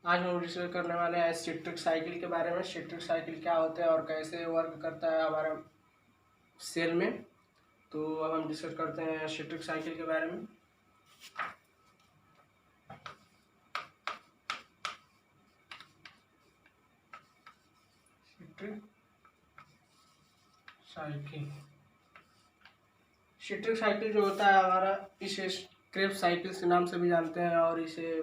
आज हम डिस्कस करने वाले हैं सिट्रिक साइकिल के बारे में। सिट्रिक साइकिल क्या होता है और कैसे वर्क करता है हमारा सेल में। तो अब हम डिस्कस करते हैं सिट्रिक साइकिल के बारे में। सिट्रिक साइकिल सिट्रिक साइकिल जो होता है हमारा, इसे क्रेब्स साइकिल के नाम से भी जानते हैं और इसे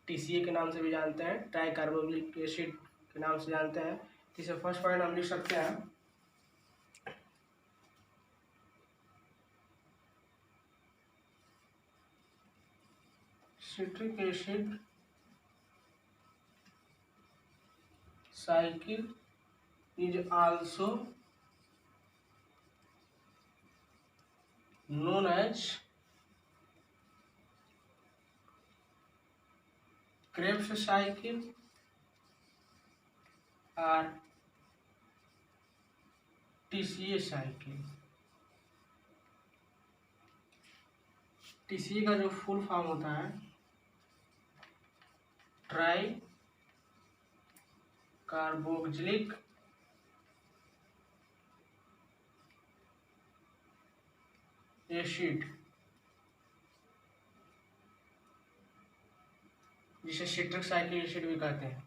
TCA के नाम से भी जानते हैं, ट्राई कार्बोक्सिलिक एसिड के नाम से जानते हैं। इसे फर्स्ट पॉइंट हम लिख सकते हैं, citric acid cycle is also known as Krebs cycle or TCA cycle. TCA का जो फुल फॉर्म होता है ट्राई कार्बोक्सिलिक एसिड, जिसे सिट्रिक साइकिल एसिड भी कहते हैं।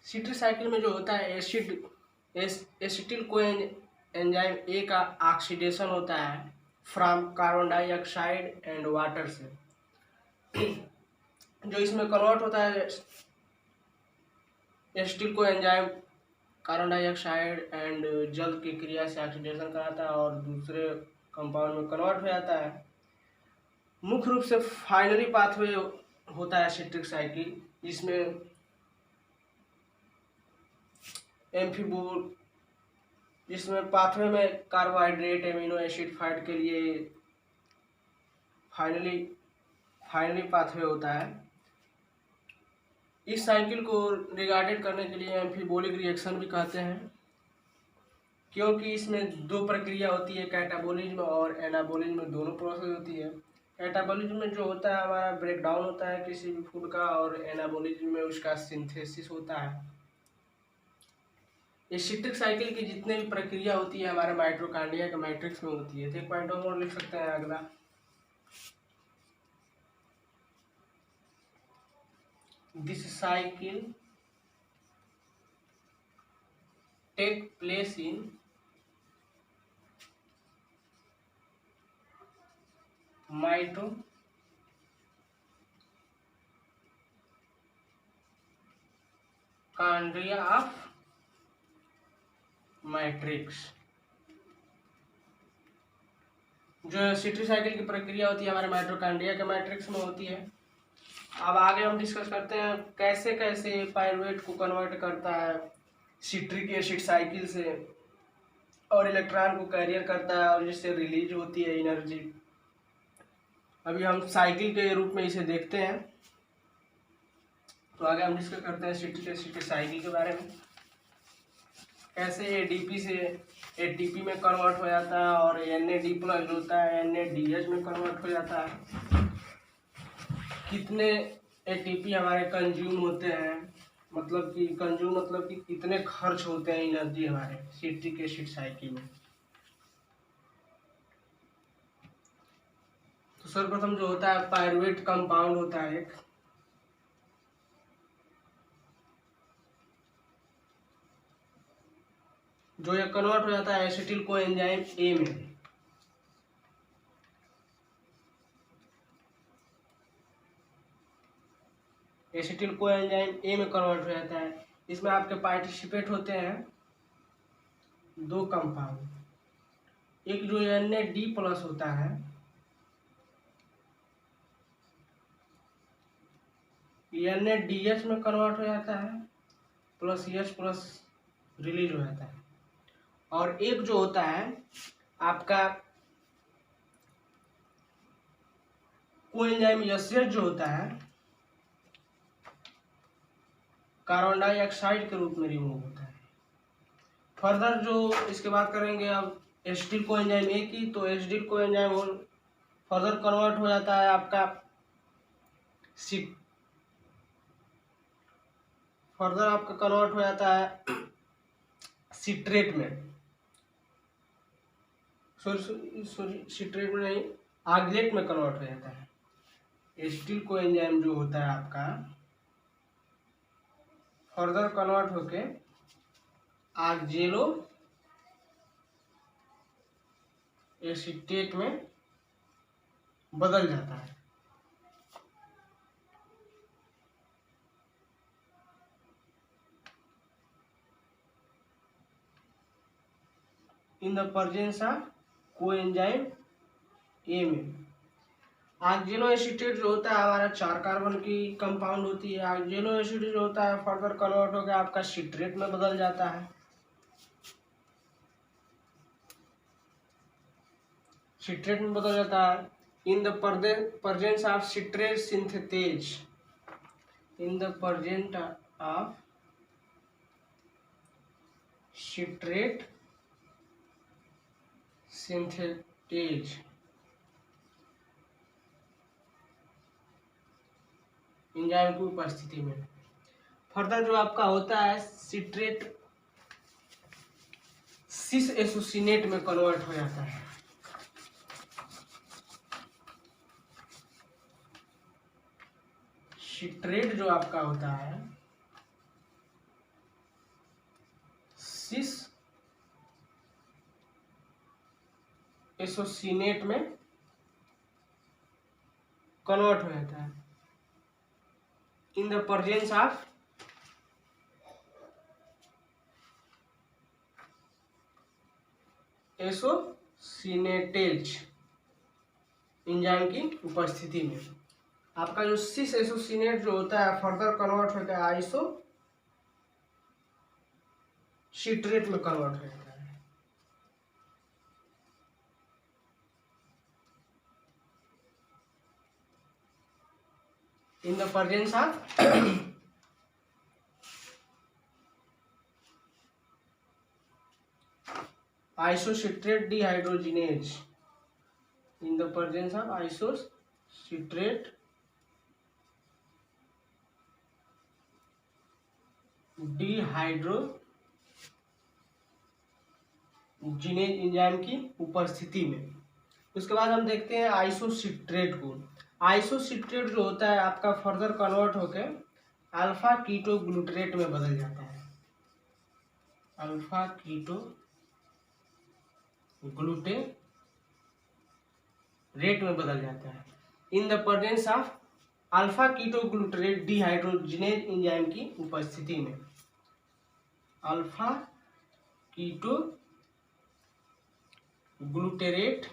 सिट्रिक साइकिल में जो होता है एसिटिल को एंजाइम ए का ऑक्सीडेशन होता है from carbon dioxide and water से, जो इसमें कन्वर्ट होता है एसिटिल को एंजाइम कार्बन डाइऑक्साइड एंड जल की क्रिया से ऑक्सीडेशन कराता है और दूसरे कंपाउंड में कन्वर्ट हो जाता है। मुख्य रूप से फाइनली पाथवे होता है सिट्रिक साइकिल, जिसमें एम्फीबोल, जिसमें पाथवे में कार्बोहाइड्रेट एमिनो एसिड फाइट के लिए फाइनली पाथवे होता है। इस साइकिल को रिगार्डेड करने के लिए एम्फीबोलिक रिएक्शन भी कहते हैं, क्योंकि इसमें दो प्रक्रिया होती है, कैटाबोलिज्म और एनाबोलिज्म, दोनों प्रोसेस होती है। कैटाबोलिज्म में जो होता है हमारा ब्रेकडाउन होता है किसी भी फूड का, और एनाबोलिज्म में उसका सिंथेसिस होता है। ये सिट्रिक साइकिल की जितने भी प्रक्रिया होती है हमारे माइटोकॉन्ड्रिया के मैट्रिक्स में होती है। तो एक पॉइंट और लिख सकते हैं अगला, this cycle take place in mitochondria of matrix. जो सिट्रिक साइकिल की प्रक्रिया होती है हमारे माइटोकॉन्ड्रिया के मैट्रिक्स में होती है। अब आगे हम डिस्कस करते हैं कैसे कैसे पाइरुवेट को कन्वर्ट करता है सिट्रिक एसिड साइकिल से और इलेक्ट्रॉन को कैरियर करता है और जिससे रिलीज होती है एनर्जी। अभी हम साइकिल के रूप में इसे देखते हैं। तो आगे हम डिस्कस करते हैं सिट्रिक एसिड के साइकिल के बारे में, कैसे ADP से ATP में कन्वर्ट हो जाता है और NAD प्लस जो होता है NADH में कन्वर्ट हो जाता है। कितने ATP हमारे कंज्यूम होते हैं, मतलब कि कितने खर्च होते हैं एनर्जी हमारे सिट्रिक एसिड साइकिल में। तो सर्वप्रथम जो होता है पाइरुवेट कंपाउंड होता है एक, जो ये कन्वर्ट हो जाता है एसिटिल को एंजाइम ए में। एसिटिल को एंजाइम ए में कन्वर्ट हो जाता है। इसमें आपके पार्टिसिपेट होते हैं दो कंपाउंड, एक जो NAD प्लस होता है, NADH में कन्वर्ट हो जाता है प्लस H प्लस रिलीज हो जाता है, और एक जो होता है आपका कोएंजाइम SH जो होता है कार्बन डाइऑक्साइड के रूप में रिमूव होता है। फर्दर जो इसके बात करेंगे अब एसिटिल कोएंजाइम ए की, तो एसिटिल कोएंजाइम फर्दर कन्वर्ट हो जाता है आपका फर्दर आपका कन्वर्ट हो जाता है सिट्रेट में, सॉरी सिट्रेट में नहीं, आर्जिनेट में कन्वर्ट हो जाता है। एसिटिल कोएंजाइम जो होता है आपका फर्दर कन्वर्ट होके आर्जेलो एसीटेट में बदल जाता है। In the presence of coenzyme A में ऑक्जेलो एसीटेट जो होता है हमारा 4 कार्बन की कंपाउंड होती है। ऑक्जेलो एसीटेट जो होता है फर्दर कन्वर्ट होकर आपका सिट्रेट में बदल जाता है। सिट्रेट में बदल जाता है। In the presence of citrate synthetase, in the presence of citrate synthetase enzyme की उपस्थिति में फर्दर जो आपका होता है सिट्रेट सिस एसोसिनेट में कन्वर्ट हो जाता है। सिट्रेट जो आपका होता है सिस एसोसिनेट में कन्वर्ट हो जाता है in the presence of aconitase enzyme की उपस्थिति में। आपका जो सिस एसोसिनेट जो होता है फर्दर कन्वर्ट होता है आइसो सिट्रेट में कन्वर्ट हो जाता है। In the presence of isocitrate dehydrogenase, in the presence of isocitrate dehydrogenase enzyme की उपस्थिति में। उसके बाद हम देखते हैं आइसोसिट्रेट को। आइसोसिट्रेट जो होता है आपका फर्दर कन्वर्ट होकर अल्फा कीटो ग्लूटरेट में बदल जाता है। अल्फा कीटो ग्लूटेरेट में बदल जाता है in the presence of alpha keto glutarate dehydrogenase enzyme की उपस्थिति में। Alpha keto glutarate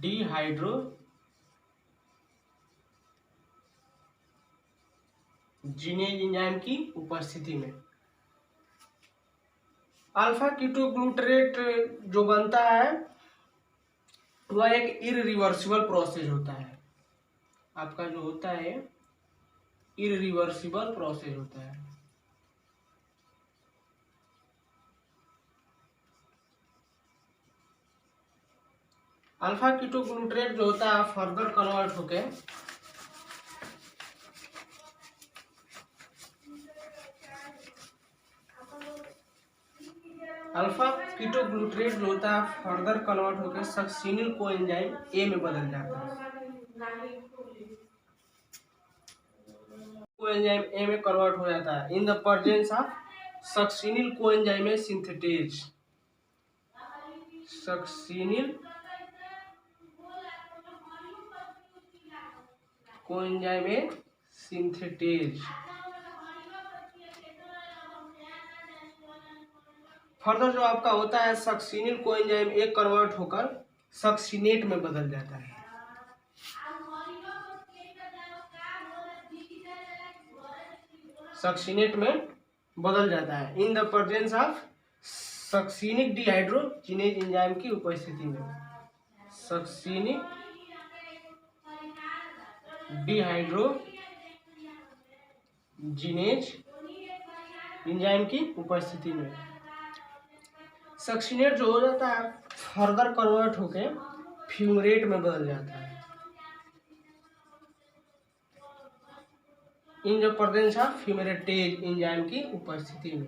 dehydrogenase enzyme की उपस्थिति में। अल्फा कीटो ग्लूटरेट जो बनता है वह एक इररिवर्सिबल प्रोसेस होता है। आपका जो होता है इररिवर्सिबल प्रोसेस होता है। अल्फा कीटो ग्लूटरेट जो होता है फर्दर कन्वर्ट होके अल्फा कीटो ग्लूटरेट जो होता है फर्दर कन्वर्ट होकर सक्सिनिल कोएंजाइम ए में बदल जाता है। कोएंजाइम ए में कन्वर्ट हो जाता है in the presence of succinyl coenzyme synthetase. Succinyl coenzyme synthetase further जो आपका होता है सक्सिनिल कोएंजाइम एक कन्वर्ट होकर सक्सिनेट में बदल जाता है। सक्सिनेट में बदल जाता है in the presence of succinic dehydrogenase enzyme की उपस्थिति में। सक्सिनिक डिहाइड्रोजिनेज एंजाइम की उपस्थिति में सक्सिनेट जो हो जाता है फर्दर कन्वर्ट होके फ्यूमरेट में बदल जाता है। In the presence of fumarase enzyme की उपस्थिति में।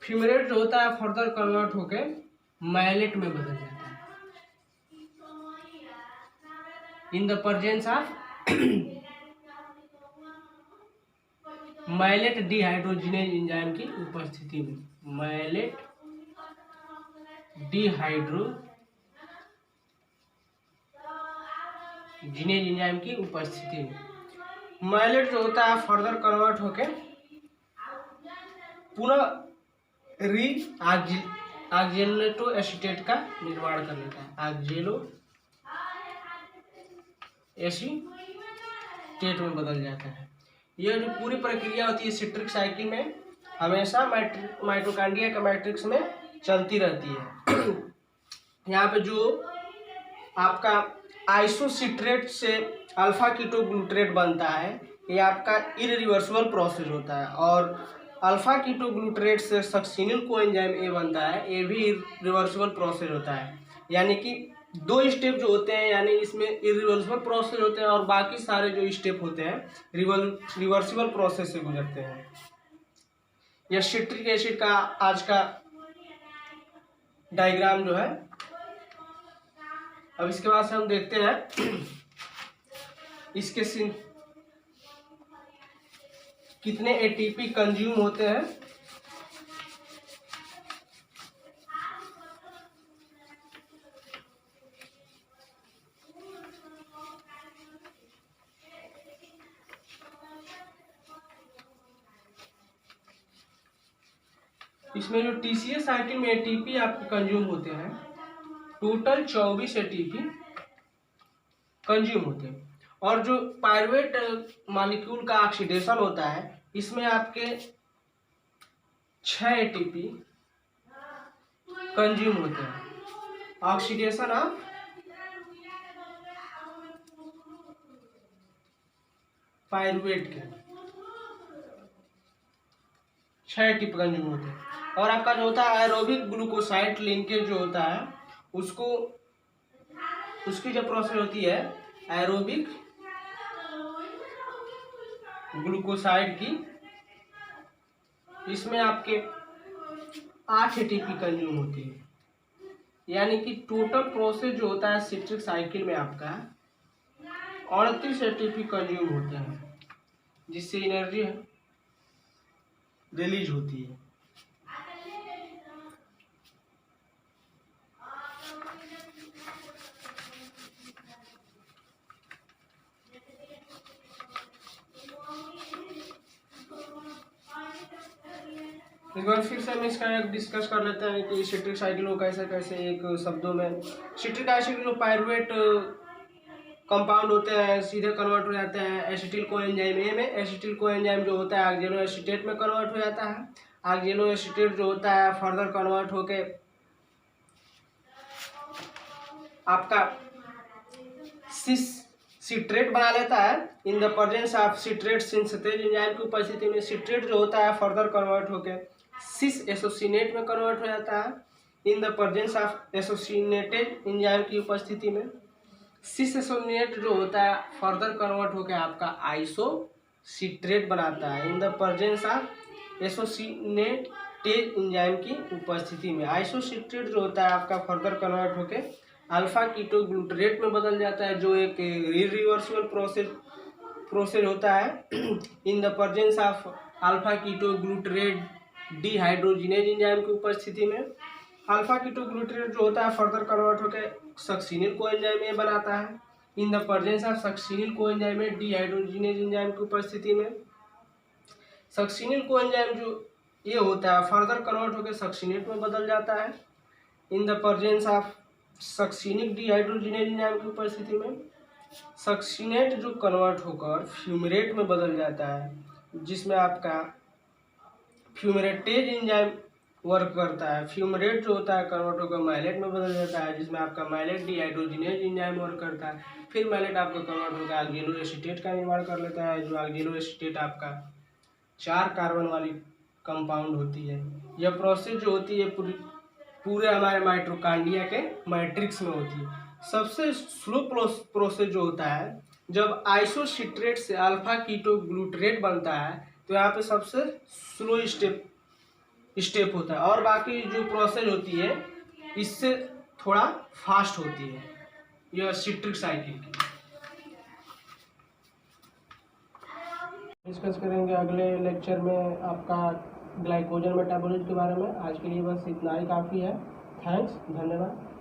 फ्यूमेरेट जो होता है फर्दर कन्वर्ट होके माइलेट में बदल जाता है। In the presence of malate dehydrogenase enzyme की उपस्थिति में। माइलेट डिहाइड्रोजिनेज एंजाइम की उपस्थिति में माइलेट जो होता है फर्दर कन्वर्ट होके पुनः ऑक्जेलेटो एसीटेट का निर्माण कर लेता है। ऑक्जेलो एसीटेट में बदल जाता है। यह जो पूरी प्रक्रिया होती है सिट्रिक साइकिल में हमेशा माइटोकॉन्ड्रिया के मैट्रिक्स में चलती रहती है। यहाँ पे जो आपका आइसोसिट्रेट से अल्फा कीटोग्लूटरेट बनता है, ये आपका इरिवर्सिबल प्रोसेस होता है। और अल्फा कीटोग्लूटरेट से सक्सिनिल कोएंजाइम ए बनता है, ये भी रिवर्सिबल प्रोसेस होता है। यानी कि दो स्टेप जो होते हैं, यानी इसमें इरिवर्सिबल प्रोसेस होते हैं और बाकी सारे जो स्टेप होते हैं रिवर्सिबल प्रोसेस से गुजरते हैं। यह सिट्रिक एसिड का आज का डायग्राम जो है। अब इसके बाद से हम देखते हैं इसके कितने एटीपी कंज्यूम होते हैं। इसमें जो टीसीए साइकिल में एटीपी आपके कंज्यूम होते हैं, टोटल 24 एटीपी कंज्यूम होते हैं। और जो पायरुवेट मॉलिक्यूल का ऑक्सीडेशन होता है, इसमें आपके 6 एटीपी कंज्यूम होते हैं। ऑक्सीडेशन ऑफ पायरुवेट के 6 एटीपी कंज्यूम होते हैं। और आपका जो होता है एरोबिक ग्लूकोसाइड लिंकेज जो होता है, उसकी जो प्रोसेस होती है एरोबिक ग्लूकोसाइड की, इसमें आपके 8 एटीपी कंज्यूम होती है। यानी कि टोटल प्रोसेस जो होता है सिट्रिक साइकिल में आपका 38 एटीपी कंज्यूम होते हैं, जिससे एनर्जी रिलीज होती है। इस बार फिर से हम इसका एक डिस्कस कर लेते हैं कि सिट्रिक साइकिल को कैसे कैसे एक शब्दों में। सिट्रिक एसिड जो पायरुवेट कंपाउंड होते हैं सीधे कन्वर्ट हो जाते हैं एसिटिल कोएंजाइम ए में। एसिटिल कोएंजाइम जो होता है ऑक्जेलो एसीटेट में कन्वर्ट हो जाता है। ऑक्जेलो एसीटेट जो होता है फर्दर कन्वर्ट होके आपका सिट्रेट बना लेता है। In the presence of citrate synthase enzyme की उपस्थिति में सिट्रेट जो होता है फर्दर कन्वर्ट होके सिस एसोसिनेट में कन्वर्ट हो जाता है। In the presence of aconitase enzyme की उपस्थिति में सिस एसोसिनेट जो होता है फर्दर कन्वर्ट होकर आपका आइसोसिट्रेट बनाता है। In the presence of aconitase enzyme की उपस्थिति में आइसोसिट्रेट जो होता है आपका फर्दर कन्वर्ट होकर अल्फा कीटोग्लूटरेट में बदल जाता है, जो एक रिवर्सिबल प्रोसेस होता है। In the presence of alpha ketoglutarate dehydrogenase enzyme की उपस्थिति में अल्फा कीटोग्लूटरेट जो होता है फर्दर कन्वर्ट होकर सक्सिनिल कोएंजाइम ए बनाता है। In the presence of succinyl coenzyme A dehydrogenase enzyme की उपस्थिति में सक्सिनिल कोएंजाइम जो ये होता है फर्दर कन्वर्ट होकर सक्सिनेट में बदल जाता है। In the presence of succinic dehydrogenase enzyme की उपस्थिति में सक्सिनेट जो कन्वर्ट होकर फ्यूमेरेट में बदल जाता है, जिसमें आपका फ्यूमेरेटेज एंजाइम वर्क करता है। फ्यूमेरेट जो होता है कन्वर्ट होकर माइलेट में बदल जाता है, जिसमें आपका माइलेट डिहाइड्रोजिनेज एंजाइम वर्क करता है। फिर माइलेट आपका कन्वर्ट होकर ऑक्जेलो एसीटेट का निर्माण कर लेता है, जो ऑक्जेलो एसीटेट आपका 4 कार्बन वाली कंपाउंड होती है। यह प्रोसेस जो होती है पूरे हमारे माइटोकॉन्ड्रिया के मैट्रिक्स में होती है। सबसे स्लो प्रोसेस जो होता है, जब आइसोसिट्रेट से अल्फा कीटोग्लूटरेट बनता है तो यहाँ पे सबसे स्लो स्टेप होता है, और बाकी जो प्रोसेस होती है इससे थोड़ा फास्ट होती है यह सिट्रिक साइकिल की। डिस्कस करेंगे अगले लेक्चर में आपका ग्लाइकोजन मेटाबॉलिज्म के बारे में। आज के लिए बस इतना ही काफ़ी है। थैंक्स, धन्यवाद।